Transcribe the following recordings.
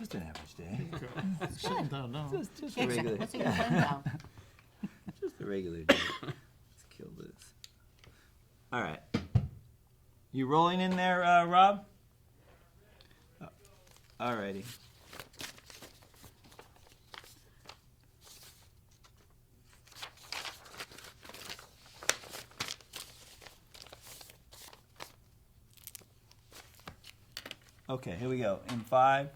Just an average day. Sitting down now. Just a regular. Let's see your pen down. Just a regular day. Let's kill this. All right. You rolling in there, Rob? All righty. Okay, here we go. In 5,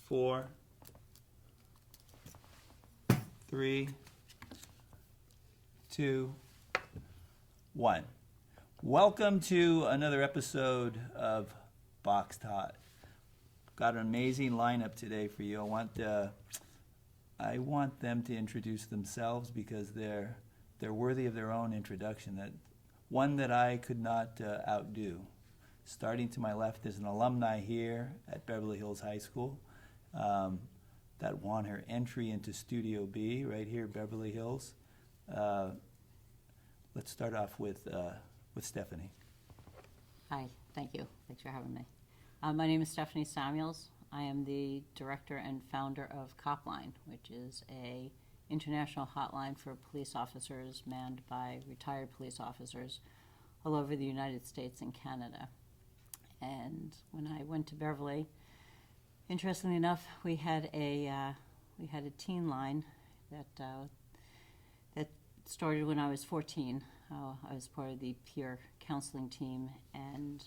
4, 3, 2, 1. Welcome to another episode of Box Tot. Got an amazing lineup today for you. I want them to introduce themselves because they're worthy of their own introduction. That one that I could not outdo. Starting to my left is an alumni here at Beverly Hills High School that won her entry into Studio B right here at Beverly Hills. Let's start off with Stephanie. Hi, thank you. Thanks for having me. My name is Stephanie Samuels. I am the director and founder of COPline, which is a international hotline for police officers manned by retired police officers all over the United States and Canada. And when I went to Beverly, interestingly enough, we had a teen line that started when I was 14. I was part of the peer counseling team, and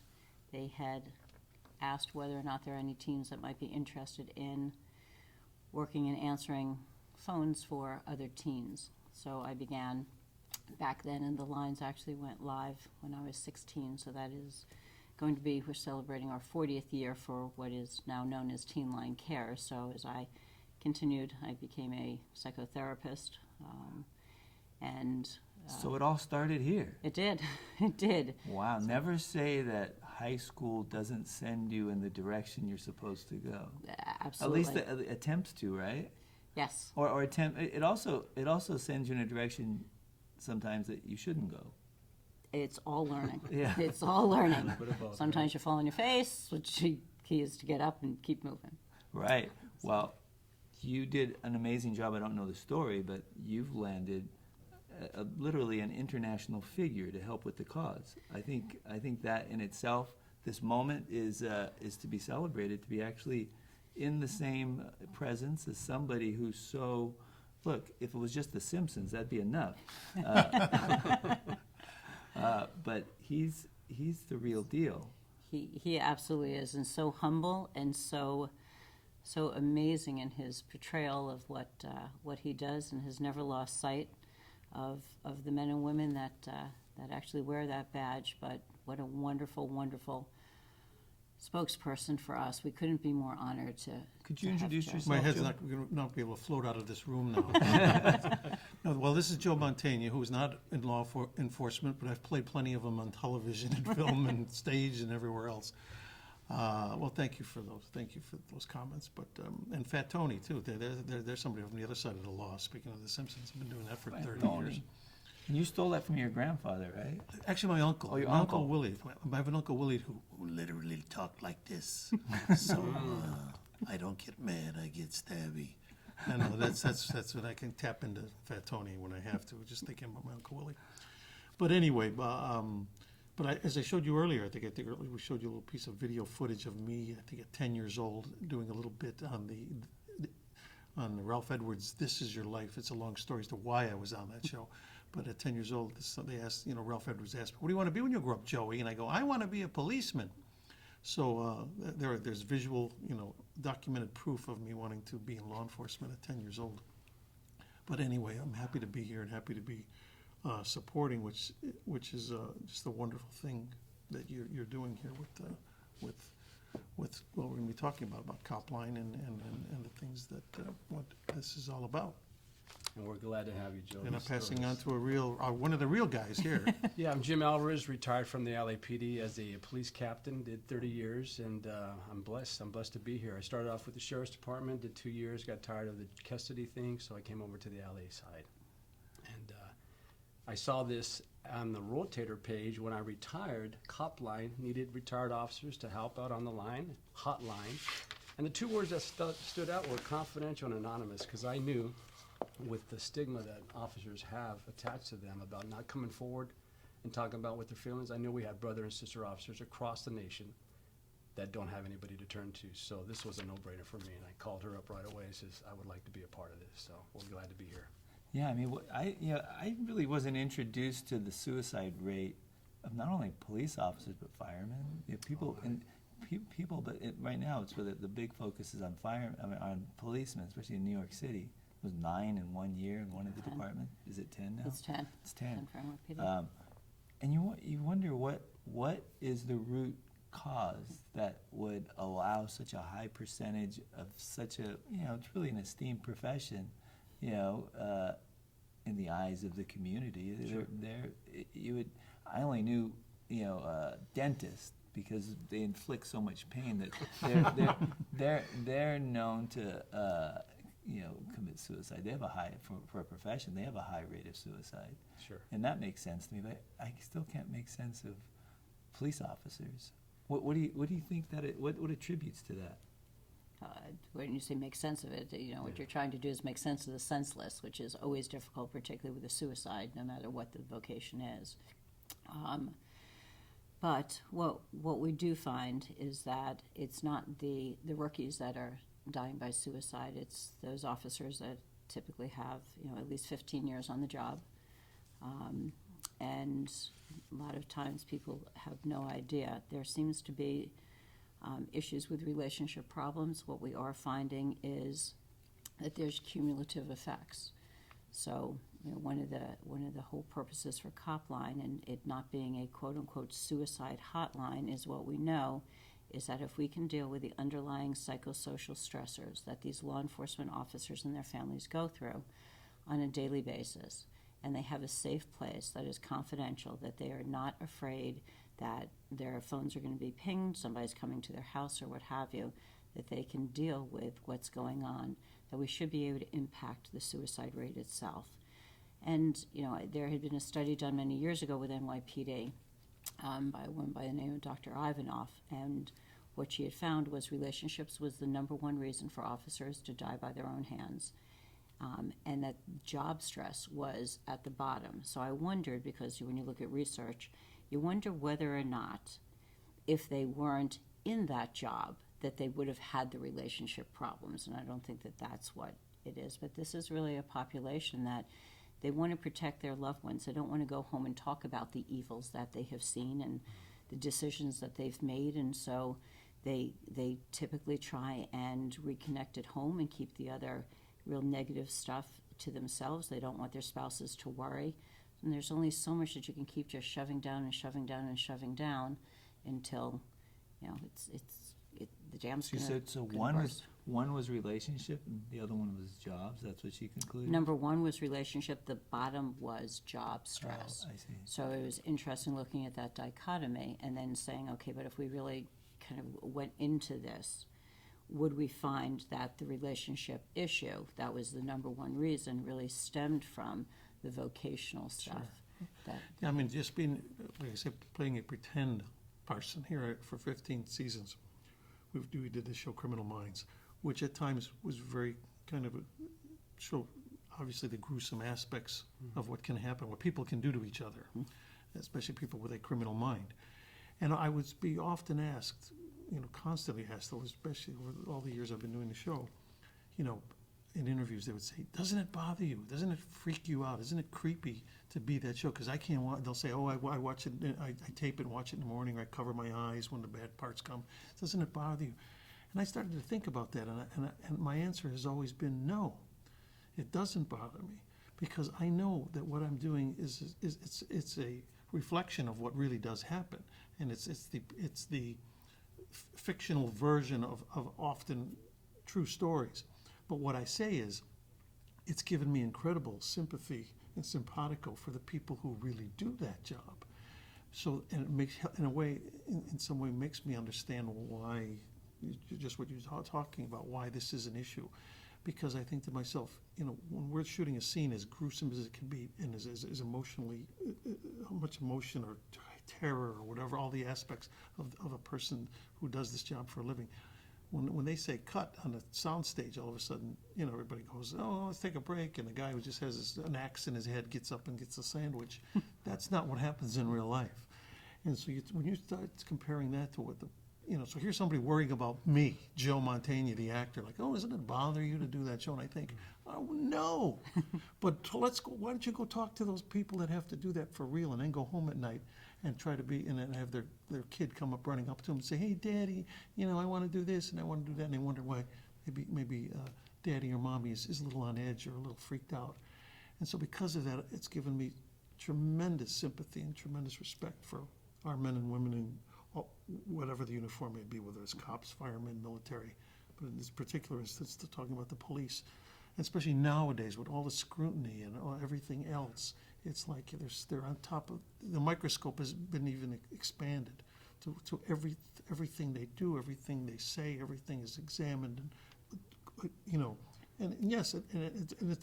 they had asked whether or not there are any teens that might be interested in working and answering phones for other teens. So I began back then, and the lines actually went live when I was 16, so that is going to be, we're celebrating our 40th year for what is now known as Teen Line Care. So as I continued, I became a psychotherapist, So it all started here. It did. It did. Wow, never say that high school doesn't send you in the direction you're supposed to go. Absolutely. At least the attempts to, right? Yes. Or attempt. It also sends you in a direction sometimes that you shouldn't go. It's all learning. Yeah. It's all learning. Sometimes you fall on your face, which key is to get up and keep moving. Right. Well, you did an amazing job. I don't know the story, but you've landed literally an international figure to help with the cause. I think that in itself, this moment is to be celebrated. To be actually in the same presence as somebody who's so. Look, if it was just The Simpsons, that'd be enough. But he's the real deal. He absolutely is, and so humble and so amazing in his portrayal of what he does, and has never lost sight of the men and women that actually wear that badge. But what a wonderful, wonderful spokesperson for us. We couldn't be more honored to. Could you introduce yourself? My head's not going to not be able to float out of this room now. No, well, this is Joe Mantegna, who is not in law enforcement, but I've played plenty of them on television and film and stage and everywhere else. Well, thank you for those. Thank you for those comments. But and Fat Tony too. There's somebody from the other side of the law. Speaking of The Simpsons, I've been doing that for 30 years. And you stole that from your grandfather, right? Actually, my uncle. Oh, your my uncle. Willie. I have an Uncle Willie who literally talked like this. So I don't get mad. I get stabby. I know that's when I can tap into Fat Tony when I have to. Just thinking about my Uncle Willie. But anyway, as I showed you earlier, I think we showed you a little piece of video footage of me. I think at 10 years old, doing a little bit on Ralph Edwards' "This Is Your Life." It's a long story as to why I was on that show. But at 10 years old, they asked, Ralph Edwards asked me, "What do you want to be when you grow up, Joey?" And I go, "I want to be a policeman." So there's visual, documented proof of me wanting to be in law enforcement at 10 years old. But anyway, I'm happy to be here and happy to be supporting, which is just a wonderful thing that you're doing here with what we're going to be talking about COPline and the things that what this is all about. And we're glad to have you, Joe. And I'm passing on to one of the real guys here. Yeah, I'm Jim Alvarez, retired from the LAPD as a police captain, did 30 years, and I'm blessed. I'm blessed to be here. I started off with the Sheriff's Department, did 2 years, got tired of the custody thing, so I came over to the LA side. And I saw this on the rotator page when I retired. COPline needed retired officers to help out on the line, hotline. And the two words that stood out were confidential and anonymous, because I knew with the stigma that officers have attached to them about not coming forward and talking about what their feelings, I knew we had brother and sister officers across the nation that don't have anybody to turn to. So this was a no-brainer for me, and I called her up right away and says, I would like to be a part of this, so we're glad to be here. Yeah, I mean, I really wasn't introduced to the suicide rate of not only police officers but firemen. People but right now it's where the big focus is on on policemen, especially in New York City. It was 9 in 1 year in one of the 10. departments. Is it 10 now? It's 10. It's 10. for NYPD. And you wonder what is the root cause that would allow such a high percentage of such a, it's really an esteemed profession, in the eyes of the community. Sure. I only knew, dentists because they inflict so much pain that they're known to, commit suicide. They have a high, for a profession, they have a high rate of suicide. Sure. And that makes sense to me, but I still can't make sense of police officers. What do you think what attributes to that? When you say make sense of it, what you're trying to do is make sense of the senseless, which is always difficult, particularly with a suicide, no matter what the vocation is. But what we do find is that it's not the rookies that are dying by suicide. It's those officers that typically have at least 15 years on the job, and a lot of times people have no idea. There seems to be issues with relationship problems. What we are finding is that there's cumulative effects. So one of the whole purposes for Copline and it not being a quote unquote suicide hotline is what we know is that if we can deal with the underlying psychosocial stressors that these law enforcement officers and their families go through on a daily basis, and they have a safe place that is confidential, that they are not afraid that their phones are going to be pinged, somebody's coming to their house or what have you, that they can deal with what's going on, that we should be able to impact the suicide rate itself. And, there had been a study done many years ago with NYPD by a woman by the name of Dr. Ivanov, and what she had found was relationships was the number one reason for officers to die by their own hands, and that job stress was at the bottom. So I wondered, because when you look at research, you wonder whether or not, if they weren't in that job, that they would have had the relationship problems, and I don't think that that's what it is. But this is really a population that they want to protect their loved ones. They don't want to go home and talk about the evils that they have seen and the decisions that they've made, and so they typically try and reconnect at home and keep the other real negative stuff to themselves. They don't want their spouses to worry, and there's only so much that you can keep just shoving down and shoving down and shoving down until the jam's She gonna said so. burst. One was relationship, and the other one was jobs. That's what she concluded. Number one was relationship. The bottom was job stress. Oh, I see. So it was interesting looking at that dichotomy and then saying, okay, but if we really kind of went into this, would we find that the relationship issue, that was the number one reason, really stemmed from the vocational stuff? Yeah, I mean, just being, like I said, playing a pretend person here for 15 seasons. We did this show, Criminal Minds, which at times was very kind of show, obviously, the gruesome aspects of what can happen, what people can do to each other, especially people with a criminal mind. And I would be often asked, constantly asked, especially over all the years I've been doing the show, in interviews, they would say, doesn't it bother you? Doesn't it freak you out? Isn't it creepy to be that show? Because I can't watch, they'll say, I watch it, I tape it and watch it in the morning, or I cover my eyes when the bad parts come. Doesn't it bother you? And I started to think about that, and my answer has always been no. It doesn't bother me, because I know that what I'm doing is it's a reflection of what really does happen, and it's the fictional version of often true stories. But what I say is, it's given me incredible sympathy and simpatico for the people who really do that job. So, and it makes, in a way, in some way, makes me understand why, just what you're talking about, why this is an issue. Because I think to myself, when we're shooting a scene as gruesome as it can be, and as emotionally, how much emotion or terror or whatever, all the aspects of a person who does this job for a living, when they say cut on the sound stage, all of a sudden, you know, everybody goes, oh, let's take a break, and the guy who just has an axe in his head gets up and gets a sandwich. That's not what happens in real life. And so when you start comparing that to what the, you know, so here's somebody worrying about me, Joe Mantegna, the actor, like, oh, doesn't it bother you to do that show? And I think, oh, no. But let's go, why don't you go talk to those people that have to do that for real and then go home at night and try to be, and then have their kid come up running up to them and say, hey, Daddy, you know, I want to do this and I want to do that. And they wonder why maybe Daddy or Mommy is a little on edge or a little freaked out. And so because of that, it's given me tremendous sympathy and tremendous respect for our men and women in whatever the uniform may be, whether it's cops, firemen, military. But in this particular instance, they're talking about the police. And especially nowadays with all the scrutiny and everything else, it's like they're on top of, the microscope has been even expanded to everything they do, everything they say, everything is examined, and, you know, and yes,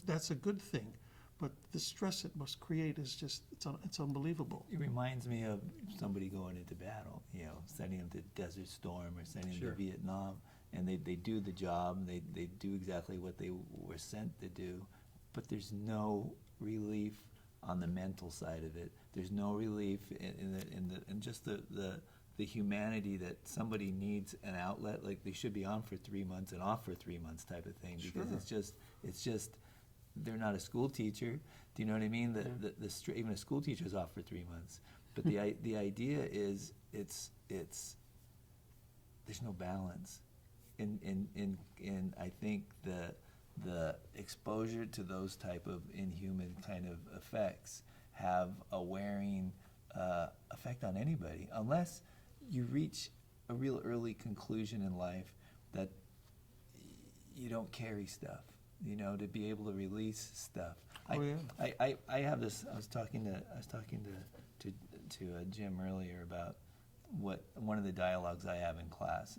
that's a good thing. But the stress it must create is just, it's unbelievable. It reminds me of somebody going into battle, you know, sending them to Desert Storm or sending them Sure. to Vietnam, and they do the job, they do exactly what they were sent to do, but there's no relief on the mental side of it. There's no relief in just the humanity that somebody needs an outlet, like they should be on for 3 months and off for 3 months type of thing, because Sure. it's just they're not a school teacher. Do you know what I mean? Even a school teacher is off for 3 months. But the idea is it's there's no balance. In I think the exposure to those type of inhuman kind of effects have a wearing effect on anybody, unless you reach a real early conclusion in life that you don't carry stuff. You know, to be able to release stuff. Oh, yeah. I have this. I was talking to Jim earlier about one of the dialogues I have in class.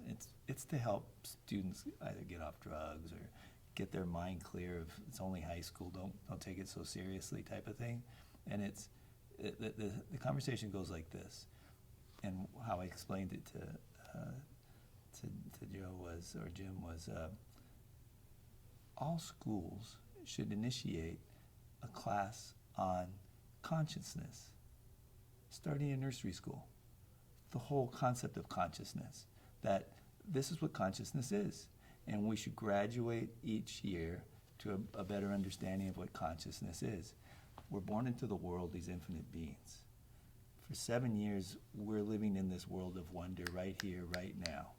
It's to help students either get off drugs or get their mind clear of it's only high school. Don't take it so seriously type of thing. And the conversation goes like this. And how I explained it to Joe or Jim was. All schools should initiate a class on consciousness, starting in nursery school. The whole concept of consciousness, that this is what consciousness is, and we should graduate each year to a better understanding of what consciousness is. We're born into the world, these infinite beings. For 7 years, we're living in this world of wonder right here, right now.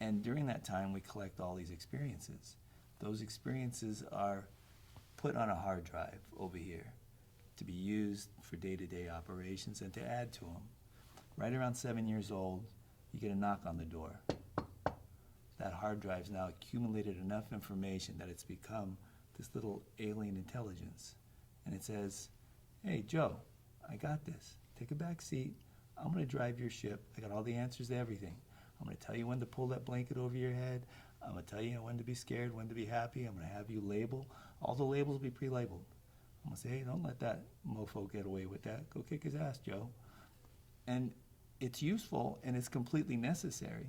And during that time, we collect all these experiences. Those experiences are put on a hard drive over here to be used for day-to-day operations and to add to them. Right around 7 years old, you get a knock on the door. That hard drive's now accumulated enough information that it's become this little alien intelligence. And it says, hey, Joe, I got this. Take a back seat. I'm going to drive your ship. I got all the answers to everything. I'm going to tell you when to pull that blanket over your head. I'm going to tell you when to be scared, when to be happy. I'm going to have you label. All the labels will be pre-labeled. I'm going to say, hey, don't let that mofo get away with that. Go kick his ass, Joe. And it's useful and it's completely necessary.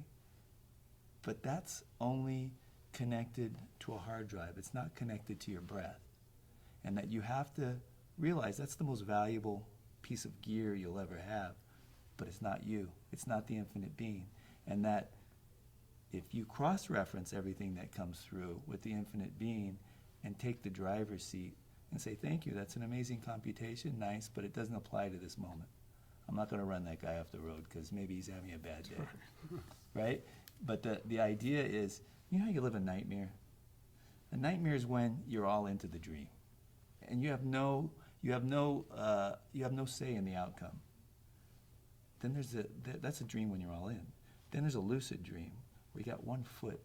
But that's only connected to a hard drive. It's not connected to your breath. And that you have to realize that's the most valuable piece of gear you'll ever have. But it's not you. It's not the infinite being. And that if you cross-reference everything that comes through with the infinite being and take the driver's seat and say, thank you, that's an amazing computation, nice, but it doesn't apply to this moment. I'm not going to run that guy off the road because maybe he's having a bad day, right? But the idea is, you know how you live a nightmare? A nightmare is when you're all into the dream, and you have no say in the outcome. Then that's a dream when you're all in. Then there's a lucid dream where you got one foot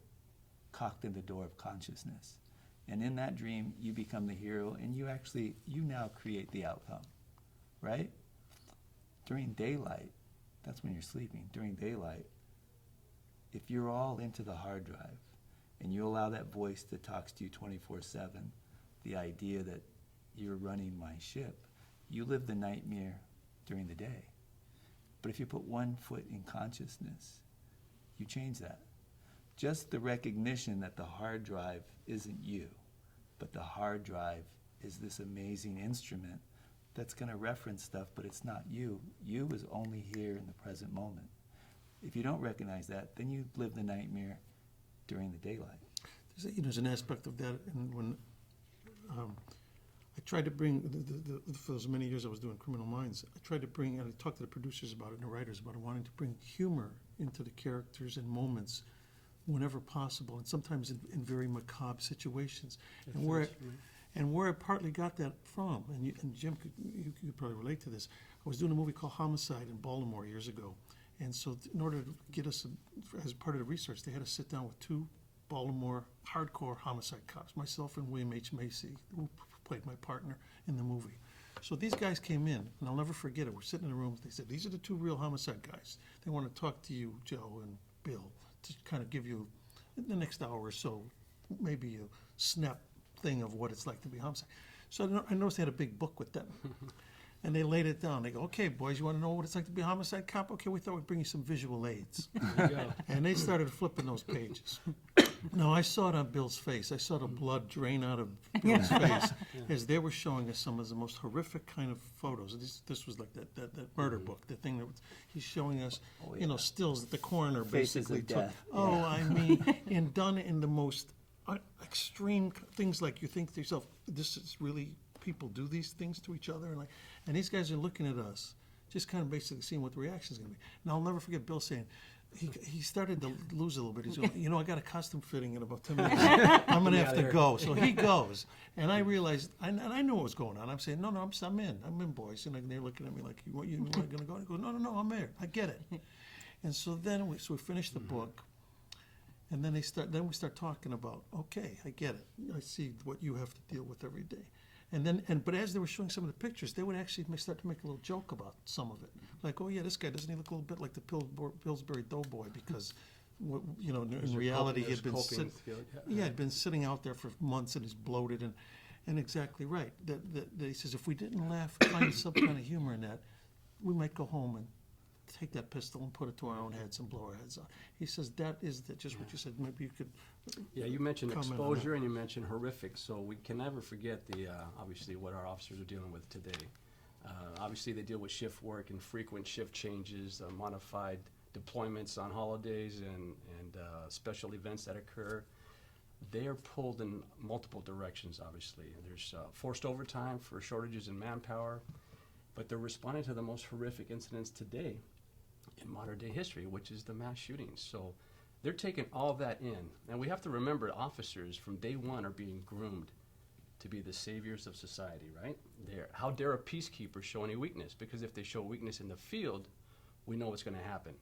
cocked in the door of consciousness. And in that dream, you become the hero, and you now create the outcome, right? During daylight, that's when you're sleeping. During daylight, if you're all into the hard drive, and you allow that voice that talks to you 24/7, the idea that you're running my ship, you live the nightmare during the day. But if you put one foot in consciousness, you change that. just the recognition that the hard drive isn't you, but the hard drive is this amazing instrument that's going to reference stuff, but it's not you. You is only here in the present moment. If you don't recognize that, then you live the nightmare during the daylight. There's an aspect of that, and when I tried to bring, for those many years I was doing Criminal Minds, I tried to bring, and I talked to the producers about it and the writers about it, wanting to bring humor into the characters and moments whenever possible, and sometimes in very macabre situations. And where I partly got that from, and Jim, you could probably relate to this, I was doing a movie called Homicide in Baltimore years ago. And so in order to get us, as part of the research, they had to sit down with two Baltimore hardcore homicide cops, myself and William H. Macy, who played my partner in the movie. So these guys came in, and I'll never forget it. We're sitting in a room. They said, these are the two real homicide guys. They want to talk to you, Joe and Bill, to kind of give you, in the next hour or so, maybe a snap thing of what it's like to be homicide. So I noticed they had a big book with them. And they laid it down. They go, okay, boys, you want to know what it's like to be a homicide cop? Okay, we thought we'd bring you some visual aids. There you go. And they started flipping those pages. Now, I saw it on Bill's face. I saw the blood drain out of Bill's face as they were showing us some of the most horrific kind of photos. This was like that murder book, the thing that he's showing us, stills that the coroner Faces basically of took. death. Oh, I mean, and done in the most extreme things, like you think to yourself, this is really, people do these things to each other, and these guys are looking at us, just kind of basically seeing what the reaction is going to be. And I'll never forget Bill saying, he started to lose a little bit. He's going, I got a costume fitting in about 10 minutes. I'm going to have to go. So he goes, and I realized, and I knew what was going on. I'm saying, no, I'm in, boys. And they're looking at me like, you going to go? He goes, no, I'm there. I get it. And so then we finished the book. And then we start talking about, okay, I get it. I see what you have to deal with every day. But as they were showing some of the pictures, they would actually start to make a little joke about some of it. Like, oh yeah, this guy, doesn't he look a little bit like the Pillsbury Doughboy? Because, in reality, he had been had been sitting out there for months and he's bloated and exactly right. That he says, if we didn't laugh, find some kind of humor in that, we might go home and take that pistol and put it to our own heads and blow our heads out. He says that is just what you said. Maybe you could. Yeah, you mentioned comment on exposure that. and you mentioned horrific, so we can never forget obviously what our officers are dealing with today. Obviously, they deal with shift work and frequent shift changes, modified deployments on holidays and special events that occur. They are pulled in multiple directions, obviously. There's forced overtime for shortages in manpower, but they're responding to the most horrific incidents today in modern day history, which is the mass shootings. So they're taking all that in. And we have to remember, officers from day one are being groomed to be the saviors of society, right? How dare a peacekeeper show any weakness? Because if they show weakness in the field, we know what's going to happen.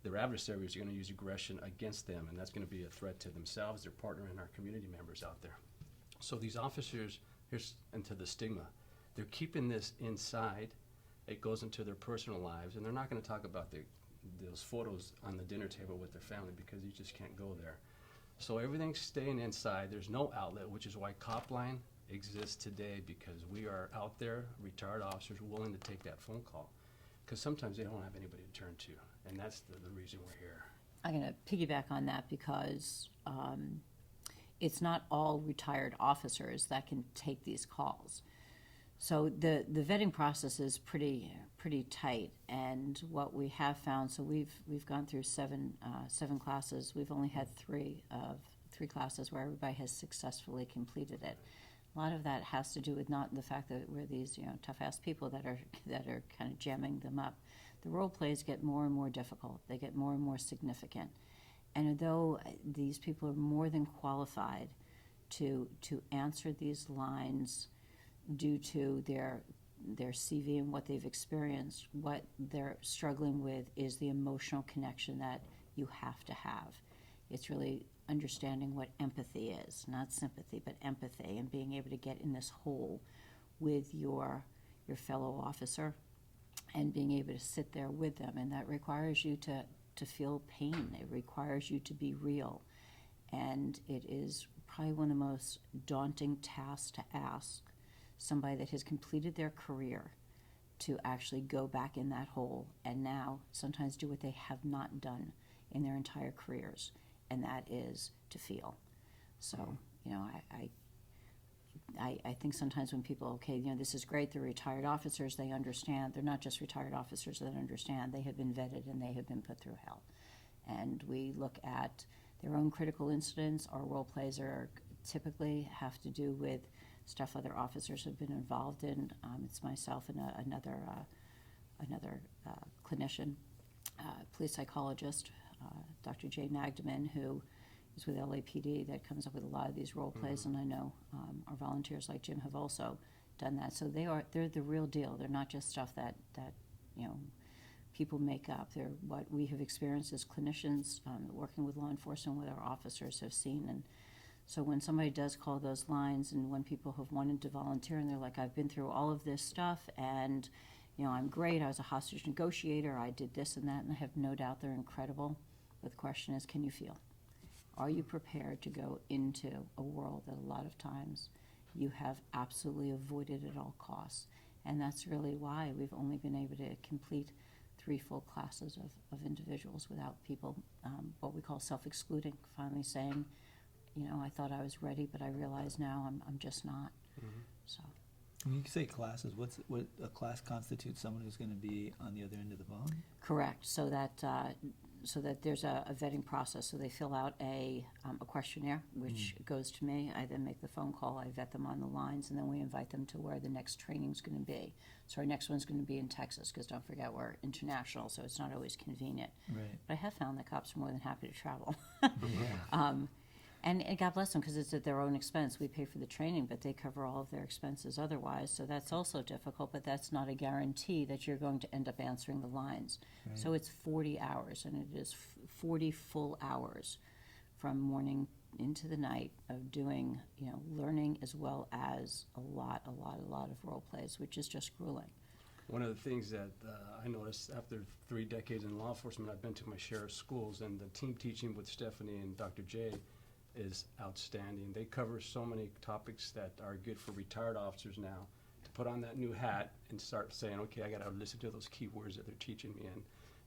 Their adversaries are going to use aggression against them, and that's going to be a threat to themselves, their partner, and our community members out there. So these officers, here's into the stigma. They're keeping this inside. It goes into their personal lives, and they're not going to talk about those photos on the dinner table with their family because you just can't go there. So everything's staying inside. There's no outlet, which is why Copline exists today, because we are out there, retired officers, willing to take that phone call, because sometimes they don't have anybody to turn to, and that's the reason we're here. I'm going to piggyback on that because it's not all retired officers that can take these calls. So the vetting process is pretty tight, and what we have found, so we've gone through seven classes. We've only had three classes where everybody has successfully completed it. A lot of that has to do with not the fact that we're these tough-ass people that are kind of jamming them up. The role plays get more and more difficult. They get more and more significant, and although these people are more than qualified to answer these lines due to their CV and what they've experienced, what they're struggling with is the emotional connection that you have to have. It's really understanding what empathy is, not sympathy, but empathy, and being able to get in this hole with your fellow officer and being able to sit there with them. And that requires you to feel pain. It requires you to be real. And it is probably one of the most daunting tasks to ask somebody that has completed their career to actually go back in that hole and now sometimes do what they have not done in their entire careers and that is to feel. So, you know, I think sometimes when people, okay, you know, this is great, they're retired officers, they understand. They're not just retired officers that understand. They have been vetted and they have been put through hell. And we look at their own critical incidents. Our role plays are typically have to do with stuff other officers have been involved in. It's myself and another clinician, police psychologist, Dr. Jay Magdeman, who is with LAPD, that comes up with a lot of these role plays, and I know our volunteers like Jim have also done that. So they're the real deal. They're not just stuff that you know people make up. They're what we have experienced as clinicians, working with law enforcement, what our officers have seen. And so when somebody does call those lines, and when people have wanted to volunteer, and they're like, I've been through all of this stuff, and you know, I'm great. I was a hostage negotiator. I did this and that, and I have no doubt they're incredible. But the question is, can you feel? Are you prepared to go into a world that a lot of times you have absolutely avoided at all costs? And that's really why we've only been able to complete 3 full classes of individuals without people, what we call self-excluding, finally saying, you know, I thought I was ready, but I realize now I'm just not. So. When you say classes, what a class constitutes someone who's going to be on the other end of the phone? Correct. So that there's a vetting process. So they fill out a questionnaire, which goes to me. I then make the phone call. I vet them on the lines, and then we invite them to where the next training's going to be. So our next one's going to be in Texas, because don't forget we're international, so it's not always convenient. Right. But I have found that cops are more than happy to travel. Yeah. And God bless them, because it's at their own expense. We pay for the training, but they cover all of their expenses otherwise. So that's also difficult, but that's not a guarantee that you're going to end up answering the lines. Right. So it's 40 hours, and it is 40 full hours from morning into the night of doing, you know, learning, as well as a lot of role plays, which is just grueling. One of the things that I noticed after 3 decades in law enforcement, I've been to my share of schools, and the team teaching with Stephanie and Dr. Jay is outstanding. They cover so many topics that are good for retired officers now to put on that new hat and start saying, okay, I got to listen to those key words that they're teaching me,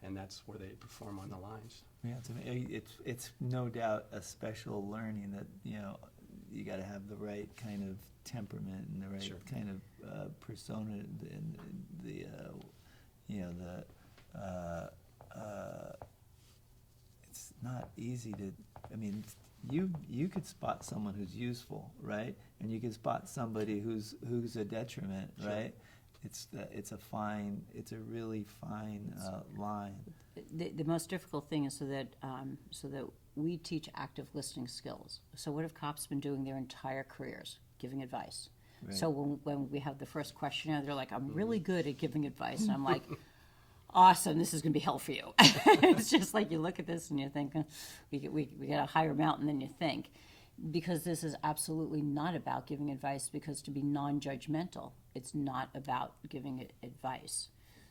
and that's where they perform on the lines. Yeah, it's no doubt a special learning that, you know, you got to have the right kind of temperament and the right Sure. kind of persona, and the you know, it's not easy to, I mean, you could spot someone who's useful, right? And you could spot somebody who's a detriment, Sure. right? It's a really fine line. The most difficult thing is so that we teach active listening skills. So what have cops been doing their entire careers? Giving advice. Right. So when we have the first questionnaire, they're like, I'm really good at giving advice. And I'm like, awesome, this is going to be hell for you. It's just like you look at this and you think, we got a higher mountain than you think. Because this is absolutely not about giving advice, because to be non-judgmental, it's not about giving advice.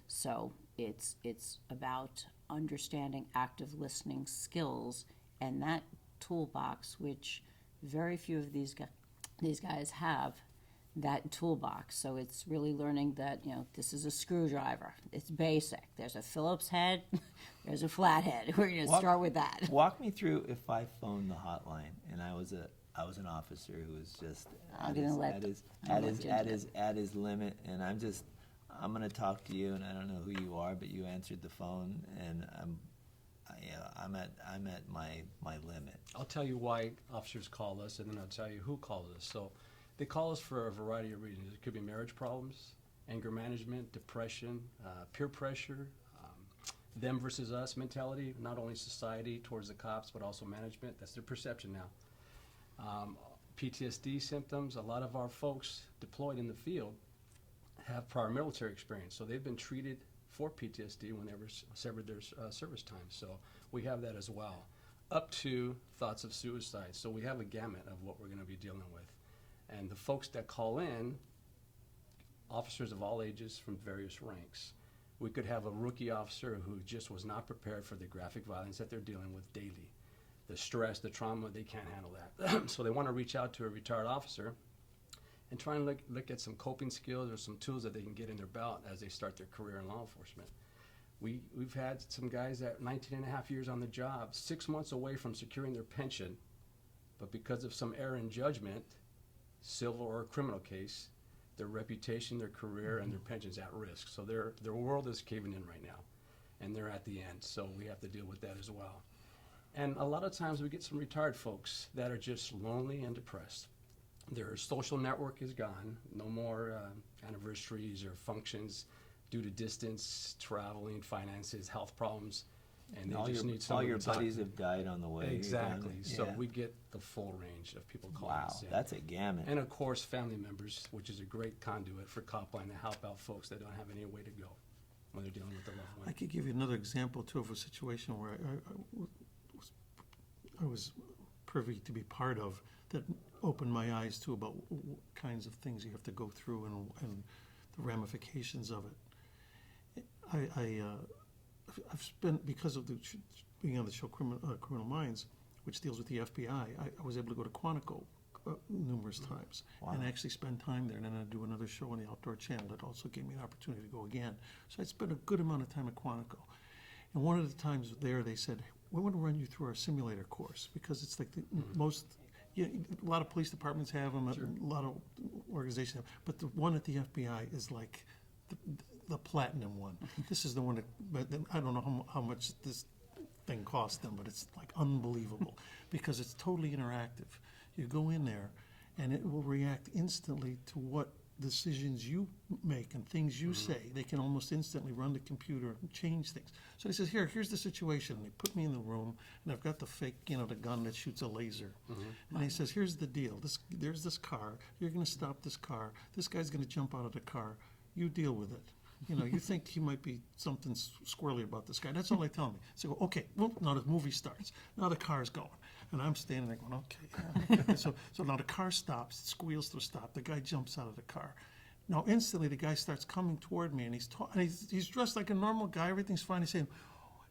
So it's about understanding active listening skills, and that toolbox, which very few of these guys have, that toolbox. So it's really learning that, you know, this is a screwdriver. It's basic. There's a Phillips head. There's a flathead. We're going to start with that. Walk me through if I phoned the hotline and I was an officer who was just at his limit, and I'm going to talk to you, and I don't know who you are, but you answered the phone, and I'm at my limit. I'll tell you why officers call us, and then I'll tell you who calls us. So they call us for a variety of reasons. It could be marriage problems, anger management, depression, peer pressure, them versus us mentality, not only society towards the cops, but also management. That's their perception now. PTSD symptoms. A lot of our folks deployed in the field have prior military experience, so they've been treated for PTSD when they were severed their service time. So we have that as well, up to thoughts of suicide. So we have a gamut of what we're going to be dealing with. And the folks that call in, officers of all ages from various ranks. We could have a rookie officer who just was not prepared for the graphic violence that they're dealing with daily. The stress, the trauma, they can't handle that. So they want to reach out to a retired officer and try and look at some coping skills or some tools that they can get in their belt as they start their career in law enforcement. We've had some guys that 19 and a half years on the job, 6 months away from securing their pension, but because of some error in judgment, civil or criminal case, their reputation, their career, and their pension's at risk. So their world is caving in right now, and they're at the end. So we have to deal with that as well. And a lot of times we get some retired folks that are just lonely and depressed. Their social network is gone. No more anniversaries or functions due to distance, traveling, finances, health problems, and they just need all someone your to talk buddies to. have died on the way. Exactly. So Yeah. we get the full range of people calling Wow, us in. that's a gamut. And of course, family members, which is a great conduit for Copline to help out folks that don't have any way to go when they're dealing with a loved I one. could give you another example too of a situation where I was privy to be part of that opened my eyes to about what kinds of things you have to go through and the ramifications of it. I've spent, because of being on the show Criminal Minds, which deals with the FBI, I was able to go to Quantico numerous times and actually spend time there. And then I do another show on the Outdoor Channel that also gave me an opportunity to go again. So I spent a good amount of time at Quantico. And one of the times there, they said, we want to run you through our simulator course, because it's like the most, a lot of police departments have them, a lot of organizations have, but the one at the FBI is like the platinum one. This is the one that, but then I don't know how much this thing cost them, but it's like unbelievable because it's totally interactive. You go in there and it will react instantly to what decisions you make and things you say. They can almost instantly run the computer and change things. So he says, here's the situation. And they put me in the room, and I've got the fake, the gun that shoots a laser. And he says, here's the deal. There's this car. You're going to stop this car. This guy's going to jump out of the car. You deal with it. You think he might be something squirrely about this guy. That's all they tell me. So, okay, well, now the movie starts. Now the car's going. And I'm standing there going, okay. Yeah. So now the car stops, squeals to a stop. The guy jumps out of the car. Now instantly the guy starts coming toward me, and he's dressed like a normal guy. Everything's fine. He's saying,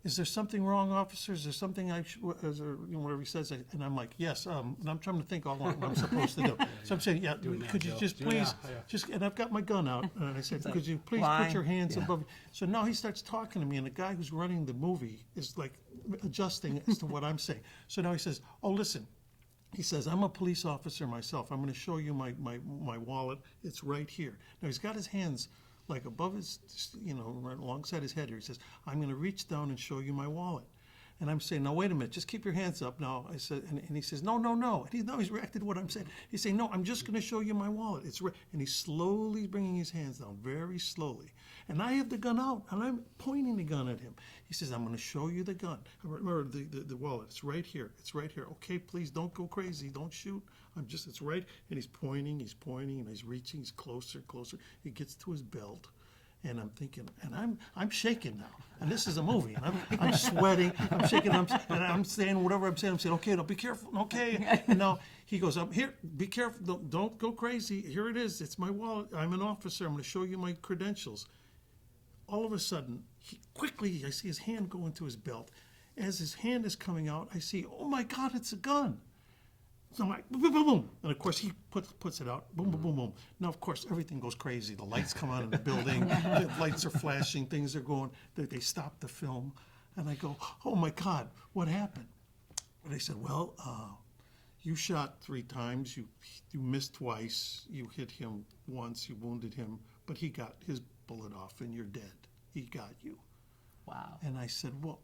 is there something wrong, officer? Is there something whatever he says? And I'm like, yes. And I'm trying to think all what I'm supposed to do. So I'm saying, yeah, could you just please, and I've got my gun out. And I said, could you please put your hands above? So now he starts talking to me, and the guy who's running the movie is like adjusting as to what I'm saying. So now he says, oh, listen. He says, I'm a police officer myself. I'm going to show you my wallet. It's right here. Now he's got his hands like above his, right alongside his head here. He says, I'm going to reach down and show you my wallet. And I'm saying, now, wait a minute, just keep your hands up. Now, I said, and he says, no. And he's reacted to what I'm saying. He's saying, no, I'm just going to show you my wallet. It's right. And he's slowly bringing his hands down, very slowly. And I have the gun out, and I'm pointing the gun at him. He says, I'm going to show you the gun, or the wallet. It's right here. It's right here. Okay, please don't go crazy. Don't shoot. It's right. And he's pointing, and he's reaching. He's closer. He gets to his belt. And I'm thinking, and I'm shaking now. And this is a movie. And I'm sweating. I'm shaking. And I'm saying whatever I'm saying. I'm saying, okay, now be careful. Okay. And now he goes, up here, be careful. Don't go crazy. Here it is. It's my wallet. I'm an officer. I'm going to show you my credentials. All of a sudden, I see his hand go into his belt. As his hand is coming out, I see, oh my God, it's a gun. So I'm like, boom, boom, boom, boom. And of course, he puts it out, boom, boom, boom, boom. Now, of course, everything goes crazy. The lights come on in the building, the lights are flashing, things are going, they stop the film. And I go, oh my God, what happened? And they said, well, you shot 3 times, you missed twice, you hit him once, you wounded him, but he got his bullet off and you're dead. He got you. Wow. And I said, well,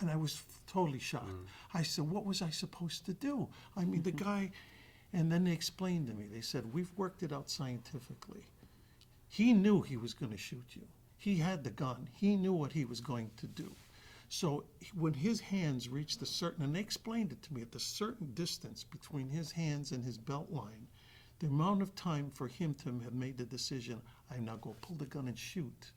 and I was totally shocked. I said, what was I supposed to do? I mean, the guy, and then they explained to me. They said, we've worked it out scientifically. He knew he was going to shoot you. He had the gun. He knew what he was going to do. So when his hands reached and they explained it to me, at the certain distance between his hands and his belt line, the amount of time for him to have made the decision, I'm now going to pull the gun and shoot,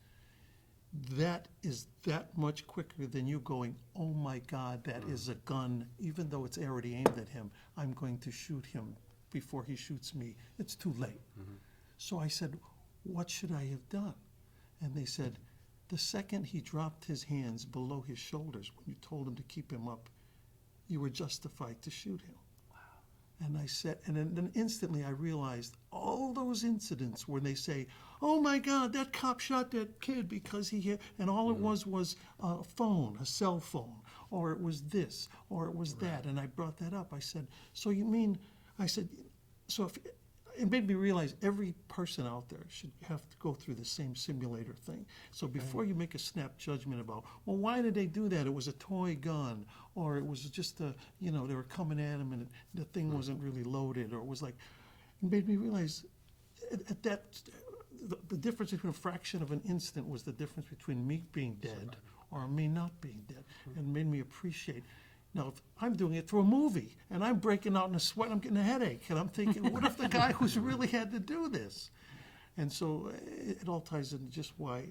that is that much quicker than you going, oh my God, that is a gun. Even though it's already aimed at him, I'm going to shoot him before he shoots me. It's too late. So I said, what should I have done? And they said, the second he dropped his hands below his shoulders, when you told him to keep him up, you were justified to shoot him. Wow. And I said, and then instantly I realized all those incidents where they say, "Oh my God, that cop shot that kid because he hit," and all it was a phone, a cell phone, or it was this, or it was that. And I brought that up. I said, "So you mean?" I said, "So if." It made me realize every person out there should have to go through the same simulator thing. So before you make a snap judgment about, well, why did they do that? It was a toy gun, or it was just they were coming at him and the thing wasn't really loaded, or it was like, it made me realize at that, the difference between a fraction of an instant was the difference between me being dead or me not being dead, and made me appreciate. Now, if I'm doing it through a movie, and I'm breaking out in a sweat, I'm getting a headache, and I'm thinking, what if the guy who's really had to do this? And so it all ties into just why,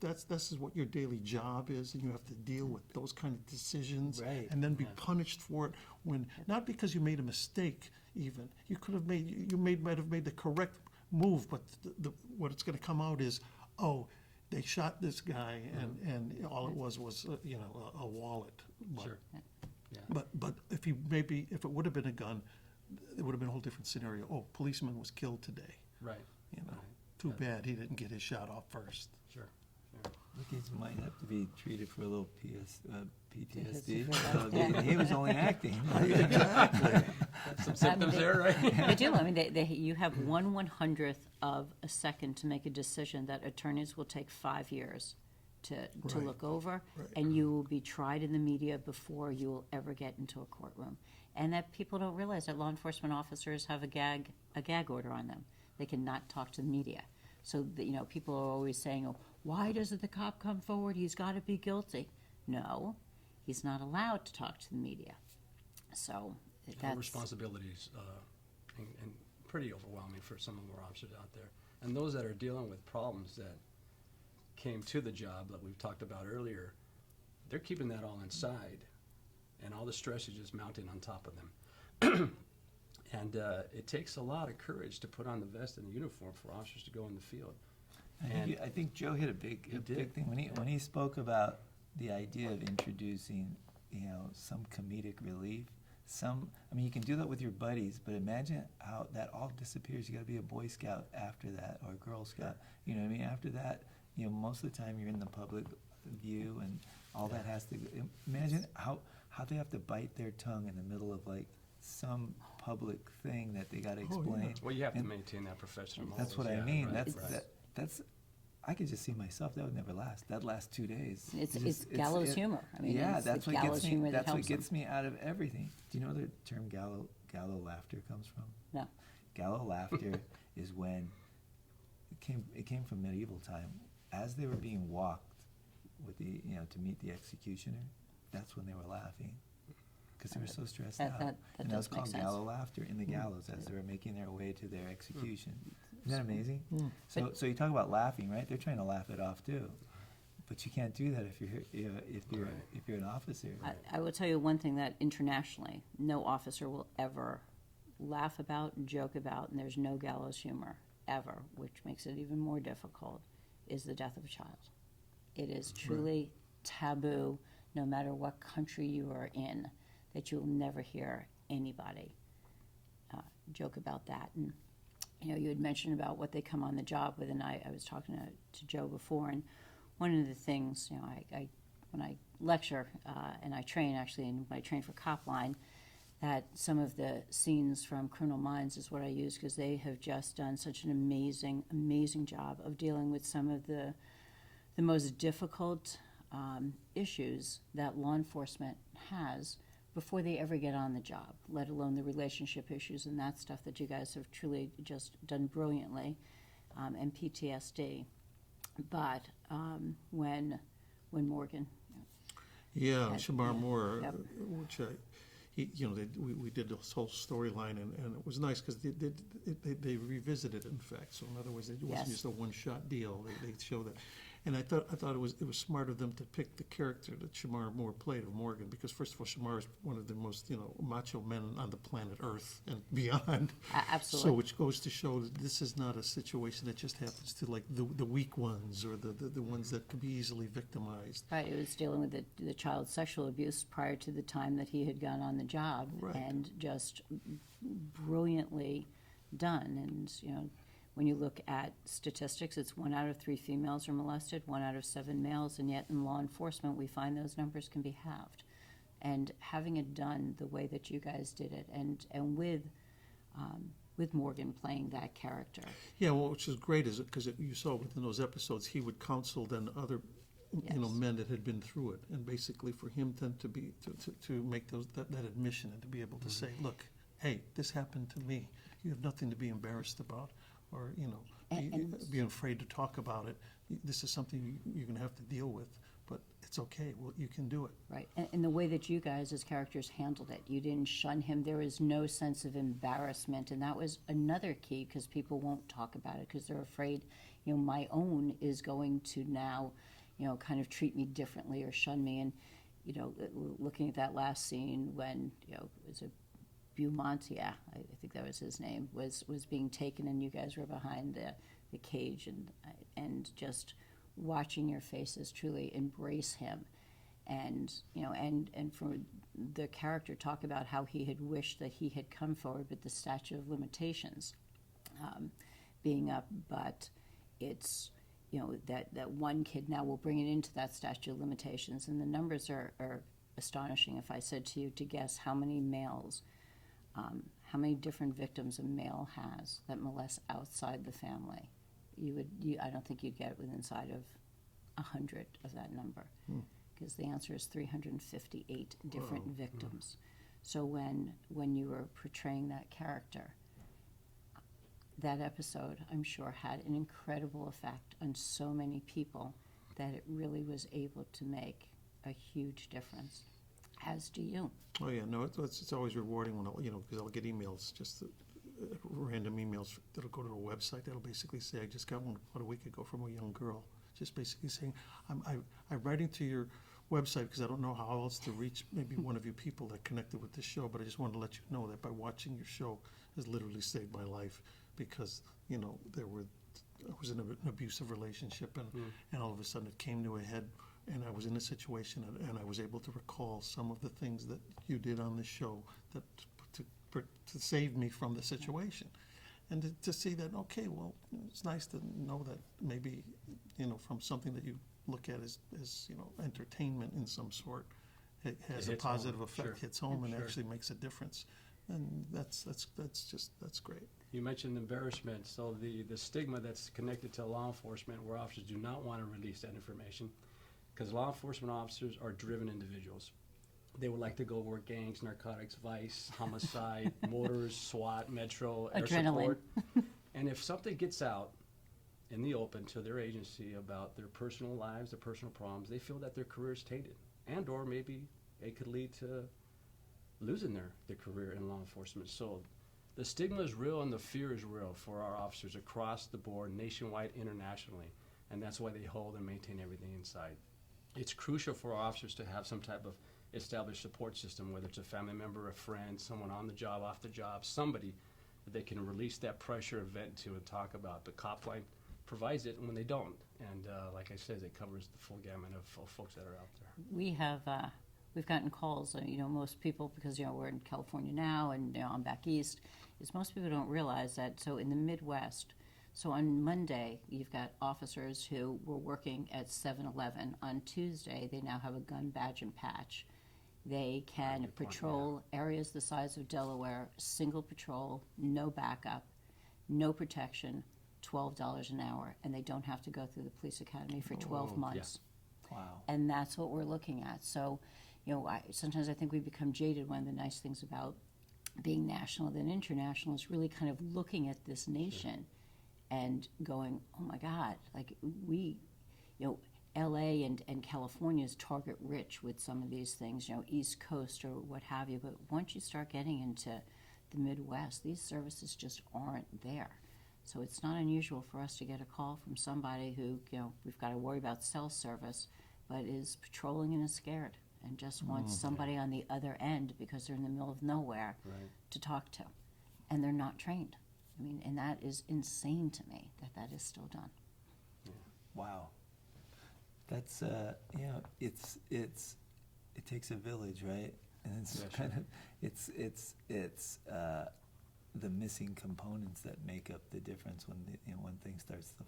this is what your daily job is, and you have to deal with those kind of decisions, Right. and then be punished for it when, not because you made a mistake even, you could have might have made the correct move, but what it's going to come out is, oh, they shot this guy, and all it was a wallet. But, Sure. Yeah. but if it would have been a gun, it would have been a whole different scenario. Oh, policeman was killed today. Right. Too bad he didn't get his shot off first. Sure. Rookies might have to be treated for a little PTSD. Yeah. So he was only acting. Some symptoms there, right? They do. I mean, you have 1/100th of a second to make a decision that attorneys will take 5 years to Right. look over, Right. and you will be tried in the media before you will ever get into a courtroom. And that people don't realize that law enforcement officers have a gag order on them. They cannot talk to the media. So people are always saying, "Oh, why doesn't the cop come forward? He's got to be guilty." No, he's not allowed to talk to the media. So Our that's responsibilities and pretty overwhelming for some of our officers out there. And those that are dealing with problems that came to the job that we've talked about earlier, they're keeping that all inside, and all the stress is just mounting on top of them. And it takes a lot of courage to put on the vest and the uniform for officers to go in the field. I think Joe hit a big did. thing when he spoke about the idea of introducing, some comedic relief. You can do that with your buddies, but imagine how that all disappears. You got to be a Boy Scout after that, or a Girl Scout. You know what I mean? After that, most of the time you're in the public view, and all that has to. Imagine how they have to bite their tongue in the middle of some public thing that they got to explain. Well, you have to And maintain that professional morals. that's what I yeah, mean. right, That's right. that's. I could just see myself. That would never last. That lasts 2 days. it's gallows humor. I mean, yeah, it's that's the what gallows gets me. humor that That's what helps gets them. me out of everything. Do you know where the term gallow laughter comes from? No. Gallow laughter is when it came from medieval time. As they were being walked with to meet the executioner, that's when they were laughing, because they were so stressed That- out. that And does that was make called sense. gallow laughter in the gallows as they were making their way to their execution. Isn't that amazing? So you talk about laughing, right? They're trying to laugh it off too, but you can't do that if you're an officer. I will tell you one thing that internationally, no officer will ever laugh about, joke about, and there's no gallows humor ever, which makes it even more difficult, is the death of a child. It is truly taboo, no matter what country you are in, that you'll never hear anybody joke about that. And you had mentioned about what they come on the job with, and I was talking to Joe before, and one of the things, when I lecture and I train, actually, and I train for Copline, that some of the scenes from Criminal Minds is what I use, because they have just done such an amazing, amazing job of dealing with some of the most difficult issues that law enforcement has before they ever get on the job, let alone the relationship issues and that stuff that you guys have truly just done brilliantly, and PTSD. But when Morgan, Yeah, Had- Shamar yeah, Moore, yep. which we did this whole storyline, and it was nice because they revisited it, in fact. So in other words, it wasn't Yes. just a one-shot deal. They show that, And I thought it was smart of them to pick the character that Shamar Moore played of Morgan, because first of all, Shamar is one of the most macho men on the planet Earth and beyond. Absolutely. So which goes to show that this is not a situation that just happens to like the weak ones or the ones that could be easily victimized. Right, it was dealing with the child sexual abuse prior to the time that he had gone on the job, Right. and just brilliantly done. And when you look at statistics, it's 1 out of 3 females are molested, 1 out of 7 males, and yet in law enforcement we find those numbers can be halved. And having it done the way that you guys did it, and with Morgan playing that character. Yeah, well, which is great, is because you saw within those episodes he would counsel then other Yes. men that had been through it, and basically for him then to make that admission and to be able to say, look, hey, this happened to me. You have nothing to be embarrassed about, or be afraid to talk about it. This is something you're going to have to deal with, but it's okay. Well, you can do it. Right, and the way that you guys as characters handled it, you didn't shun him. There was no sense of embarrassment, and that was another key, because people won't talk about it because they're afraid, my own is going to now, kind of treat me differently or shun me. And, looking at that last scene when, was it Beaumont? Yeah, I think that was his name, was being taken, and you guys were behind the cage, and just watching your faces truly embrace him. And and for the character talk about how he had wished that he had come forward with the statute of limitations being up, but it's that one kid now will bring it into that statute of limitations, and the numbers are astonishing. If I said to you to guess how many males, how many different victims a male has that molest outside the family, I don't think you'd get within inside of 100 of that number, because the answer is 358 different victims. So when you were portraying that character, that episode, I'm sure, had an incredible effect on so many people that it really was able to make a huge difference, as do you. Oh yeah, no, it's always rewarding when because I'll get emails, just random emails that'll go to a website that'll basically say, I just got one about a week ago from a young girl, just basically saying, I'm writing to your website because I don't know how else to reach maybe one of you people that connected with this show, but I just wanted to let you know that by watching your show has literally saved my life, because I was in an abusive relationship, and all of a sudden it came to a head, and I was in a situation, and I was able to recall some of the things that you did on the show that to save me from the situation, and to see that, okay, well, it's nice to know that maybe from something that you look at as entertainment in some sort, it has a positive effect, Sure. hits home, and Sure. actually makes a difference, and that's great. You mentioned embarrassment, so the stigma that's connected to law enforcement, where officers do not want to release that information, because law enforcement officers are driven individuals. They would like to go work gangs, narcotics, vice, homicide, motors, SWAT, Metro, air Adrenaline. support. And if something gets out in the open to their agency about their personal lives, their personal problems, they feel that their career is tainted, and or maybe it could lead to losing their career in law enforcement. So the stigma is real and the fear is real for our officers across the board, nationwide, internationally, and that's why they hold and maintain everything inside. It's crucial for our officers to have some type of established support system, whether it's a family member, a friend, someone on the job, off the job, somebody that they can release that pressure, vent to, and talk about. The cop line provides it when they don't, and like I said, it covers the full gamut of folks that are out there. We've gotten calls, most people, because we're in California now, and I'm back east, is most people don't realize that. So in the Midwest, so on Monday you've got officers who were working at 7-Eleven. On Tuesday they now have a gun badge and patch. They can Good point, patrol areas the size of Delaware, single patrol, no backup, no protection, $12 an hour, and they don't have to go through the police academy for 12 months. Wow. And that's what we're looking at. So, sometimes I think we become jaded. One of the nice things about being national than international is really kind of looking at this nation and going, oh my God, like we, LA and California is target rich with some of these things, East Coast or what have you. But once you start getting into the Midwest, these services just aren't there. So it's not unusual for us to get a call from somebody who, we've got to worry about cell service, but is patrolling and is scared and just wants somebody on the other end because they're in the middle of nowhere Right. to talk to. And they're not trained. I mean, and that is insane to me that is still done. Wow. That's it takes a village, right? And it's Yeah, kind sure. of it's the missing components that make up the difference when things starts to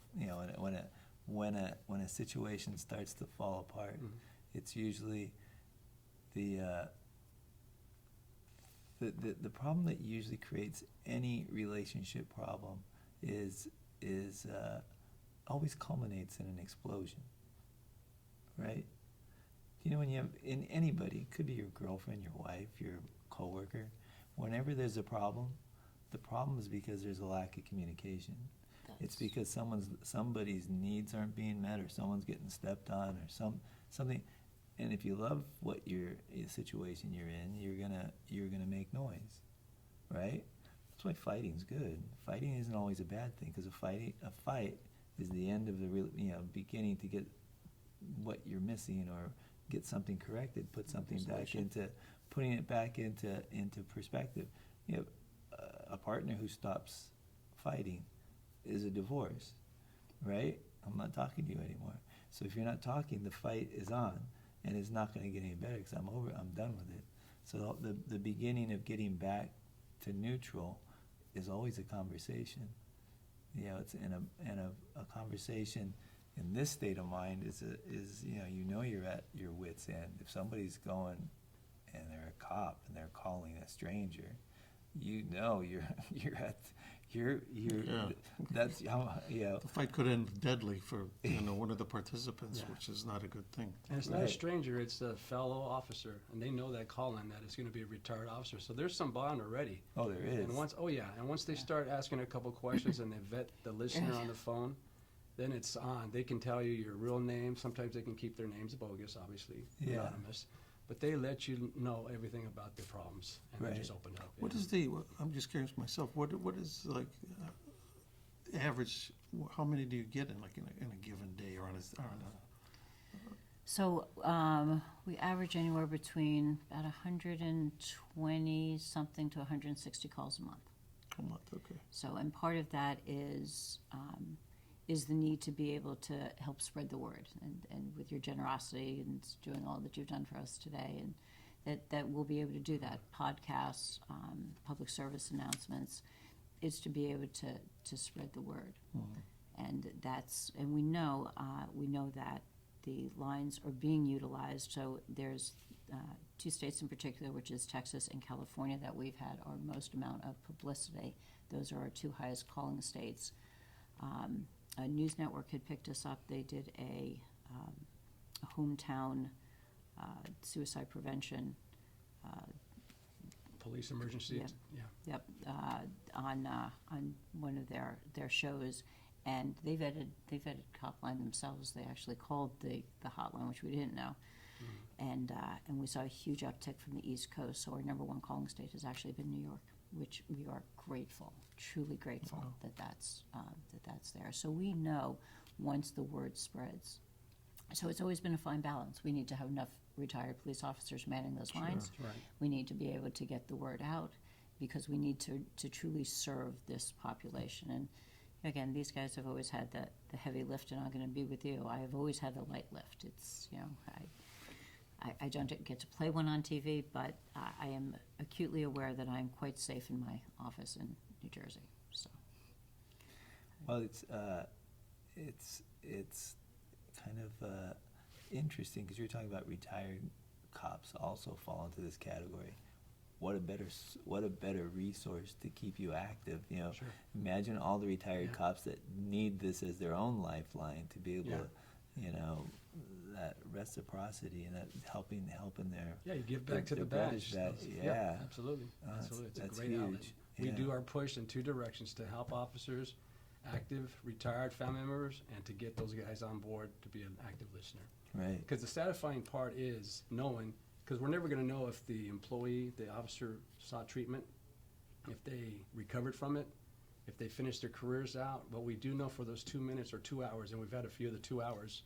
when a situation starts to fall apart. Mhm. It's usually the problem that usually creates any relationship problem is always culminates in an explosion, right? When you have in anybody, it could be your girlfriend, your wife, your coworker, whenever there's a problem, the problem is because there's a lack of communication. It's because somebody's needs aren't being met, or someone's getting stepped on, or something. And if you love what the situation you're in, you're gonna make noise, right? That's why fighting's good. Fighting isn't always a bad thing, because a fight is the end of the beginning to get what you're missing or get something corrected, putting it back into perspective. A partner who stops fighting is a divorce, right? I'm not talking to you anymore. So if you're not talking, the fight is on, and it's not going to get any better because I'm done with it. So the beginning of getting back to neutral is always a conversation. It's in a conversation. In this state of mind is you're at your wit's end. If somebody's going and they're a cop and they're calling a stranger, that's how The fight could end deadly for one of the participants, Yeah. which is not a good thing. And it's not Right. a stranger, it's a fellow officer, and they know that calling that it's going to be a retired officer. So there's some bond already. Oh, there is. And once they start asking a couple questions and they vet the listener on the phone, then it's on. They can tell you your real name. Sometimes they can keep their names bogus, obviously, Yeah. anonymous. But they let you know everything about their problems, and Right. they just open up. What is I'm just curious myself, what is average, how many do you get in a given day or on a So we average anywhere between about 120 something to 160 calls a month. month? Okay. So, and part of that is the need to be able to help spread the word, and with your generosity and doing all that you've done for us today, and that we'll be able to do that. Podcasts, public service announcements, is to be able to spread the word, and we know that the lines are being utilized. So there's two states in particular, which is Texas and California, that we've had our most amount of publicity. Those are our two highest calling states. A news network had picked us up. They did a hometown suicide prevention. Police emergency. Yeah. Yeah. Yep, on one of their shows, and they vetted Copline themselves. They actually called the hotline, which we didn't know, and we saw a huge uptick from the East Coast. So our number one calling state has actually been New York, which we are grateful, truly grateful that's there. So we know once the word spreads. So it's always been a fine balance. We need to have enough retired police officers manning those lines. Right. We need to be able to get the word out, because we need to truly serve this population. And again, these guys have always had the heavy lift, and I'm going to be with you. I have always had the light lift. It's, I don't get to play one on TV, but I am acutely aware that I'm quite safe in my office in New Jersey. So. Well, it's kind of interesting, because you're talking about retired cops also fall into this category. What a better resource to keep you active. Sure. Imagine all the retired Yeah. cops that need this as their own lifeline to be able Yeah. to, that reciprocity and that helping their Yeah, you give back to their the brothers badge. back. Yeah, Yeah. absolutely. That's- Absolutely. It's a that's great outlet. huge. We Yeah. do our push in two directions: to help officers, active, retired family members, and to get those guys on board to be an active listener. Right. Because the satisfying part is knowing, because we're never going to know if the officer sought treatment, if they recovered from it, if they finish their careers out. But we do know for those 2 minutes or 2 hours, and we've had a few of the 2 hours,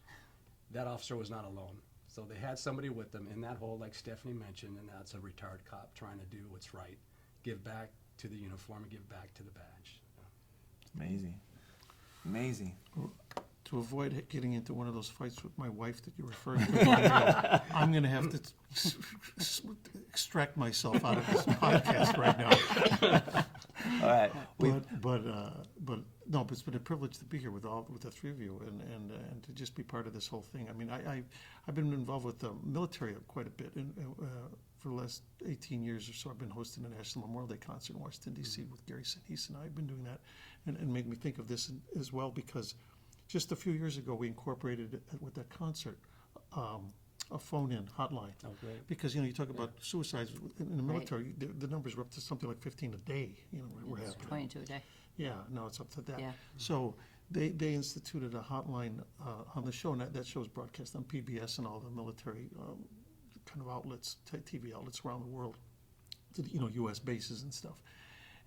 that officer was not alone. So they had somebody with them in that hole, like Stephanie mentioned, and that's a retired cop trying to do what's right, give back to the uniform and give back to the badge. Amazing. Amazing. To avoid getting into one of those fights with my wife that you're referring to, I'm going to have to extract myself out of this podcast right now. All right. But no, but it's been a privilege to be here with the three of you and to just be part of this whole thing. I mean, I've been involved with the military quite a bit, and for the last 18 years or so, I've been hosting the National Memorial Day concert in Washington D.C. with CArey and I've been doing that, and made me think of this as well because just a few years ago we incorporated with that concert a phone-in hotline. Oh, great. Because you talk about suicides in the military, the numbers were up to something like 15 a day. We're It's happening. 22 a day. Yeah, no, it's up to that. Yeah. So they instituted a hotline on the show, and that show is broadcast on PBS and all the military kind of outlets, TV outlets around the world, U.S. bases and stuff.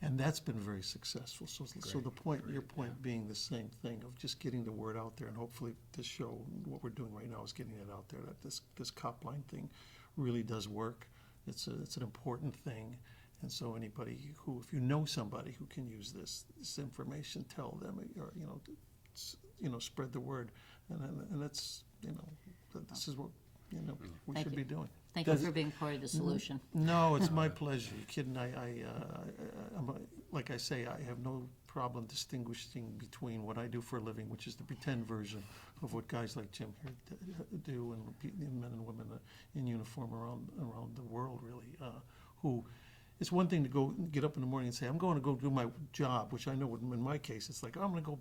And that's been very successful. So the point, your point being the same thing of just getting the word out there, and hopefully this show, what we're doing right now is getting it out there, that this cop line thing really does work. It's an important thing. And so anybody who, if you know somebody who can use this information, tell them, or, spread the word. And that's, this is what, we Thank should you. be doing. Thank you for being part of the solution. No, it's my pleasure. You're kidding. Like I say, I have no problem distinguishing between what I do for a living, which is the pretend version of what guys like Jim here do, and men and women in uniform around the world, really, who. It's one thing to go get up in the morning and say, I'm going to go do my job, which I know in my case, it's like, I'm going to go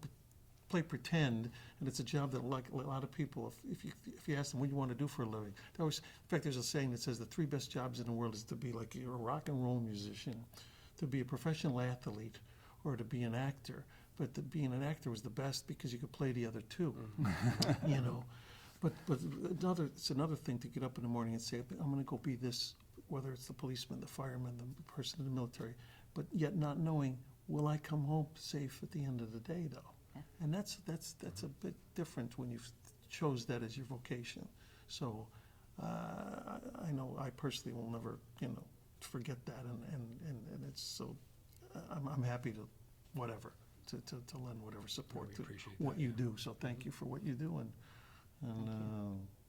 play pretend, and it's a job that, like a lot of people, if you ask them what you want to do for a living, in fact, there's a saying that says the three best jobs in the world is to be like a rock and roll musician, to be a professional athlete, or to be an actor. But being an actor was the best because you could play the other two, But it's another thing to get up in the morning and say, I'm going to go be this, whether it's the policeman, the fireman, the person in the military, but yet not knowing, will I come home safe at the end of the day, though? Yeah. And that's a bit different when you chose that as your vocation. So I know I personally will never, forget that, and it's so I'm happy to whatever to lend whatever support Really to appreciate what that, you do. So thank you for what you do, and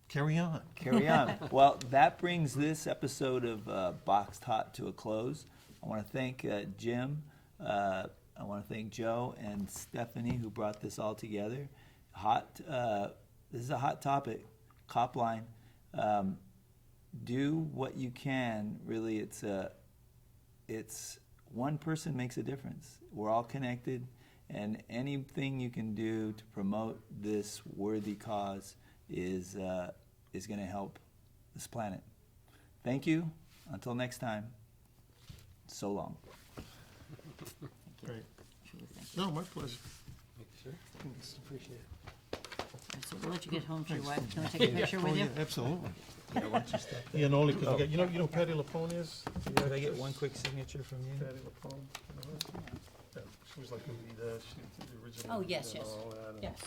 carry on. Carry on. Well, that brings this episode of Box Tot to a close. I want to thank Jim. I want to thank Joe and Stephanie who brought this all together. This is a hot topic. Cop line. Do what you can. Really, it's one person makes a difference. We're all connected, and anything you can do to promote this worthy cause is going to help this planet. Thank you. Until next time. So long. Great. No, my pleasure. Thank you, sir. Appreciate it. So we'll let you get home to your wife. Can we take a picture with you? Yeah, absolutely. Yeah, why don't you step Yeah, and only because you know who Patty Lapone is? Could I get one quick signature from you? Patty Lapone. Yeah, she was like the lead. She the original. Oh, yes, yes. All that, and- Yes.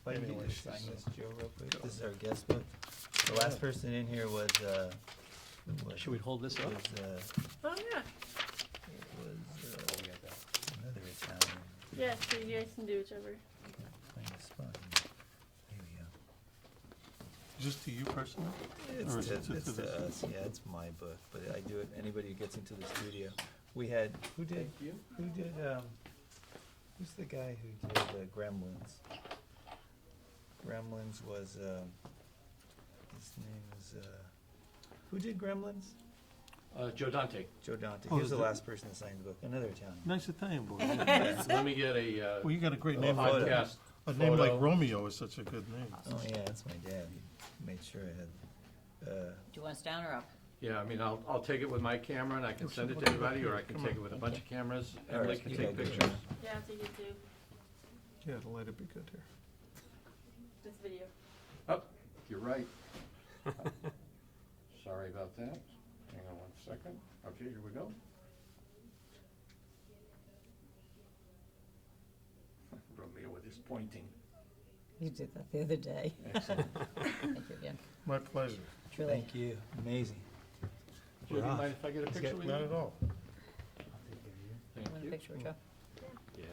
Can you Anyway, just sign this, Joe, real quick? This is our guest book. The last person in here was, Should we hold this up? Oh, yeah. Another Italian. Yeah, so you guys can do whichever. Find a spot. Here we go. Just to you personally? It's Or is to, it to it's to this? us, yeah, it's my book, but I do it, anybody who gets into the studio. We had, who's the guy who did Gremlins? Gremlins was, his name is, who did Gremlins? Joe Dante. Joe Dante. Oh, He was the is it- last person to sign the book, another Italian. Nice Italian boy. Let me get a Well, you got a great name. photo. podcast. A name like photo. Romeo is such a good name. Oh, yeah, that's my dad. He made sure I had, Do you want us down or up? Yeah, I mean, I'll take it with my camera and I can send it to everybody, or I can take it with a bunch of cameras. Emily can you take got good pictures. Yeah, I'll take it too. Yeah, the light would be good here. This video. Oh, you're right. Sorry about that. Hang on 1 second. Okay, here we go. just pointing. You did that the other day. Excellent. Thank you again. My pleasure. Truly. Thank you. Amazing. Would you We're off. mind if I get a picture with you? Not at all. Thank Want a you. picture, Joe? Yeah.